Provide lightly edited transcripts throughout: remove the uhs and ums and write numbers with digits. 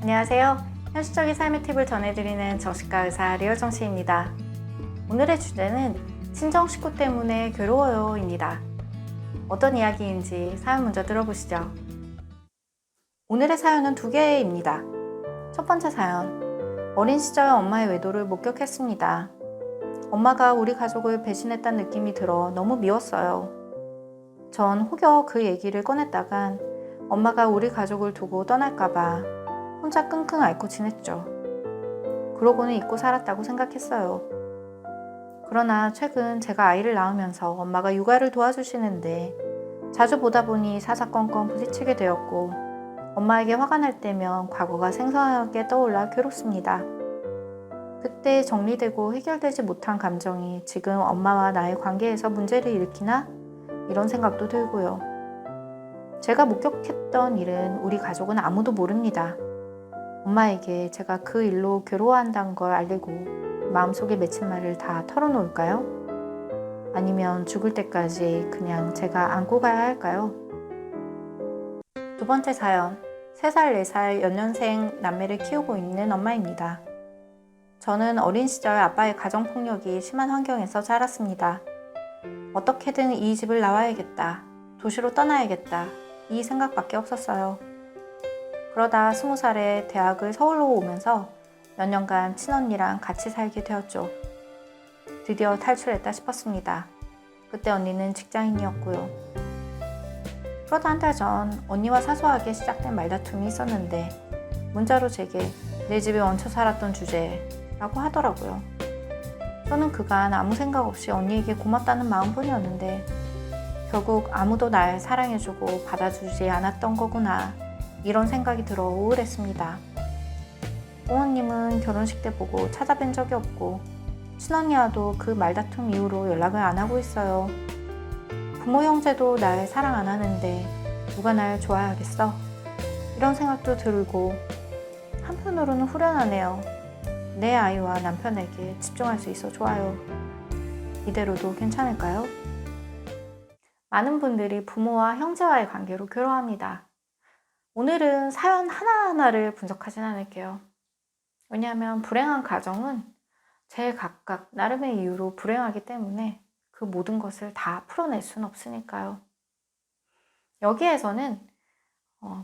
안녕하세요. 현실적인 삶의 팁을 전해드리는 정신과 의사 리얼정씨입니다. 오늘의 주제는 친정 식구 때문에 괴로워요입니다. 어떤 이야기인지 사연 먼저 들어보시죠. 오늘의 사연은 두 개입니다. 첫 번째 사연. 어린 시절 엄마의 외도를 목격했습니다. 엄마가 우리 가족을 배신했다는 느낌이 들어 너무 미웠어요. 전 혹여 그 얘기를 꺼냈다간 엄마가 우리 가족을 두고 떠날까봐 혼자 끙끙 앓고 지냈죠. 그러고는 잊고 살았다고 생각했어요. 그러나 최근 제가 아이를 낳으면서 엄마가 육아를 도와주시는데 자주 보다 보니 사사건건 부딪히게 되었고 엄마에게 화가 날 때면 과거가 생생하게 떠올라 괴롭습니다. 그때 정리되고 해결되지 못한 감정이 지금 엄마와 나의 관계에서 문제를 일으키나? 이런 생각도 들고요. 제가 목격했던 일은 우리 가족은 아무도 모릅니다. 엄마에게 제가 그 일로 괴로워한다는 걸 알리고 마음속에 맺힌 말을 다 털어놓을까요? 아니면 죽을 때까지 그냥 제가 안고 가야 할까요? 두 번째 사연. 3살, 4살 연년생 남매를 키우고 있는 엄마입니다. 저는 어린 시절 아빠의 가정폭력이 심한 환경에서 자랐습니다. 어떻게든 이 집을 나와야겠다. 도시로 떠나야겠다. 이 생각밖에 없었어요. 그러다 20살에 대학을 서울로 오면서 몇 년간 친언니랑 같이 살게 되었죠. 드디어 탈출했다 싶었습니다. 그때 언니는 직장인이었고요. 그러다 한 달 전 언니와 사소하게 시작된 말다툼이 있었는데 문자로 제게 내 집에 얹혀 살았던 주제라고 하더라고요. 저는 그간 아무 생각 없이 언니에게 고맙다는 마음뿐이었는데 결국 아무도 날 사랑해주고 받아주지 않았던 거구나 이런 생각이 들어 우울했습니다. 부모님은 결혼식 때 보고 찾아뵌 적이 없고 친언니와도 그 말다툼 이후로 연락을 안 하고 있어요. 부모 형제도 날 사랑 안 하는데 누가 날 좋아하겠어? 이런 생각도 들고 한편으로는 후련하네요. 내 아이와 남편에게 집중할 수 있어 좋아요. 이대로도 괜찮을까요? 많은 분들이 부모와 형제와의 관계로 괴로워합니다. 오늘은 사연 하나하나를 분석하진 않을게요. 왜냐하면 불행한 가정은 제 각각 나름의 이유로 불행하기 때문에 그 모든 것을 다 풀어낼 수는 없으니까요. 여기에서는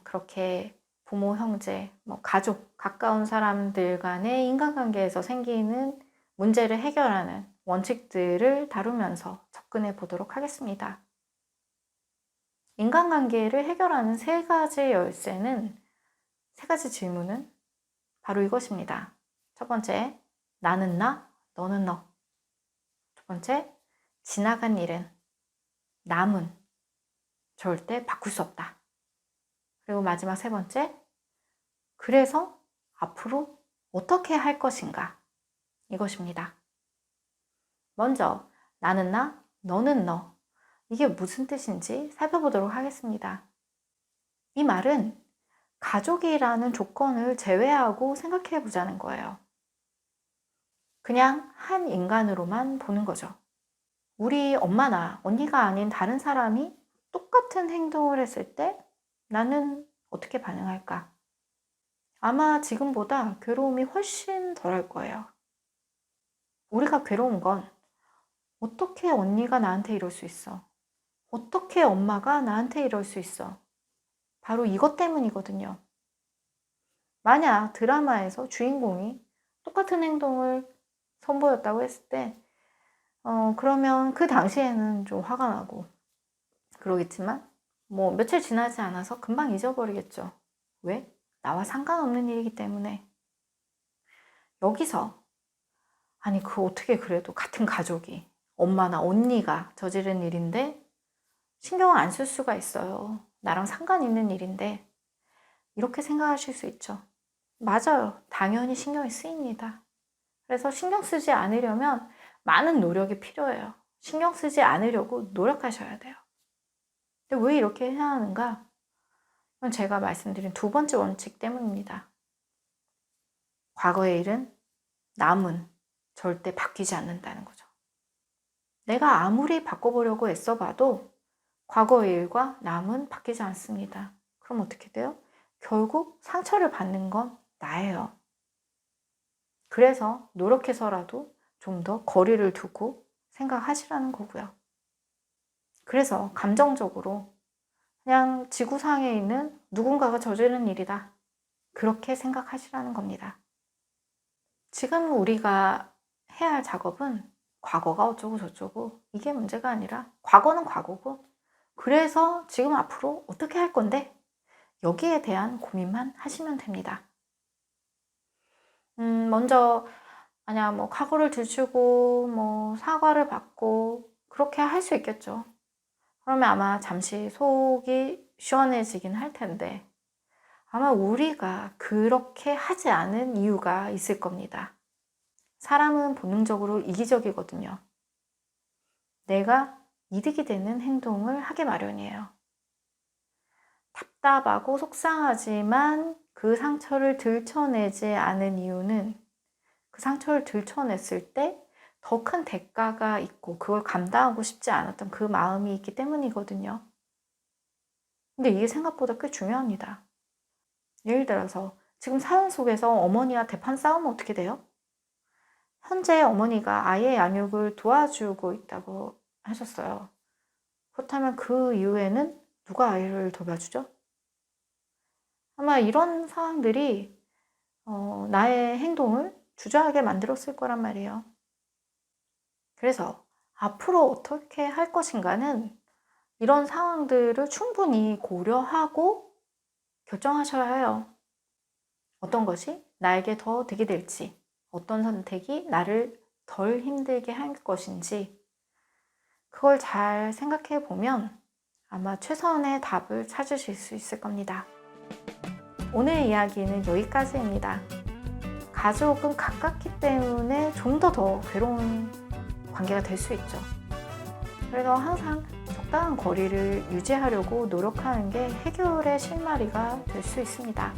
그렇게 부모, 형제, 가족, 가까운 사람들 간의 인간관계에서 생기는 문제를 해결하는 원칙들을 다루면서 접근해 보도록 하겠습니다. 인간관계를 해결하는 3가지 열쇠는, 3가지 질문은 바로 이것입니다. 첫 번째, 나는 나, 너는 너. 두 번째, 지나간 일은, 남은 절대 바꿀 수 없다. 그리고 마지막 3번째, 그래서 앞으로 어떻게 할 것인가. 이것입니다. 먼저, 나는 나, 너는 너. 이게 무슨 뜻인지 살펴보도록 하겠습니다. 이 말은 가족이라는 조건을 제외하고 생각해 보자는 거예요. 그냥 한 인간으로만 보는 거죠. 우리 엄마나 언니가 아닌 다른 사람이 똑같은 행동을 했을 때 나는 어떻게 반응할까? 아마 지금보다 괴로움이 훨씬 덜할 거예요. 우리가 괴로운 건 어떻게 언니가 나한테 이럴 수 있어? 어떻게 엄마가 나한테 이럴 수 있어? 바로 이것 때문이거든요. 만약 드라마에서 주인공이 똑같은 행동을 선보였다고 했을 때 그러면 그 당시에는 좀 화가 나고 그러겠지만 며칠 지나지 않아서 금방 잊어버리겠죠. 왜? 나와 상관없는 일이기 때문에. 여기서 아니 어떻게 그래도 같은 가족이 엄마나 언니가 저지른 일인데 신경을 안 쓸 수가 있어요. 나랑 상관 있는 일인데 이렇게 생각하실 수 있죠. 맞아요. 당연히 신경이 쓰입니다. 그래서 신경 쓰지 않으려면 많은 노력이 필요해요. 신경 쓰지 않으려고 노력하셔야 돼요. 근데 왜 이렇게 해야 하는가? 그건 제가 말씀드린 2번째 원칙 때문입니다. 과거의 일은 남은 절대 바뀌지 않는다는 거죠. 내가 아무리 바꿔보려고 애써봐도 과거의 일과 남은 바뀌지 않습니다. 그럼 어떻게 돼요? 결국 상처를 받는 건 나예요. 그래서 노력해서라도 좀 더 거리를 두고 생각하시라는 거고요. 그래서 감정적으로 그냥 지구상에 있는 누군가가 저지른 일이다. 그렇게 생각하시라는 겁니다. 지금 우리가 해야 할 작업은 과거가 어쩌고 저쩌고 이게 문제가 아니라 과거는 과거고, 그래서 지금 앞으로 어떻게 할 건데 여기에 대한 고민만 하시면 됩니다. 먼저 만약 뭐 각오를 들추고 뭐 사과를 받고 그렇게 할 수 있겠죠. 그러면 아마 잠시 속이 시원해지긴 할 텐데, 아마 우리가 그렇게 하지 않은 이유가 있을 겁니다. 사람은 본능적으로 이기적이거든요. 내가 이득이 되는 행동을 하기 마련이에요. 답답하고 속상하지만 그 상처를 들춰내지 않은 이유는 그 상처를 들춰냈을 때 더 큰 대가가 있고 그걸 감당하고 싶지 않았던 그 마음이 있기 때문이거든요. 근데 이게 생각보다 꽤 중요합니다. 예를 들어서 지금 사연 속에서 어머니와 대판 싸우면 어떻게 돼요? 현재 어머니가 아이의 양육을 도와주고 있다고 하셨어요. 그렇다면 그 이후에는 누가 아이를 돌봐주죠? 아마 이런 상황들이 나의 행동을 주저하게 만들었을 거란 말이에요. 그래서 앞으로 어떻게 할 것인가는 이런 상황들을 충분히 고려하고 결정하셔야 해요. 어떤 것이 나에게 더 득이 될지, 어떤 선택이 나를 덜 힘들게 할 것인지, 그걸 잘 생각해 보면 아마 최선의 답을 찾으실 수 있을 겁니다. 오늘 이야기는 여기까지입니다. 가족은 가깝기 때문에 좀 더 괴로운 관계가 될 수 있죠. 그래서 항상 적당한 거리를 유지하려고 노력하는 게 해결의 실마리가 될 수 있습니다.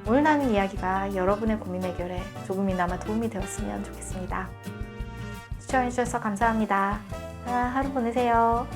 오늘 나눈 이야기가 여러분의 고민 해결에 조금이나마 도움이 되었으면 좋겠습니다. 시청해주셔서 감사합니다. 하루 보내세요.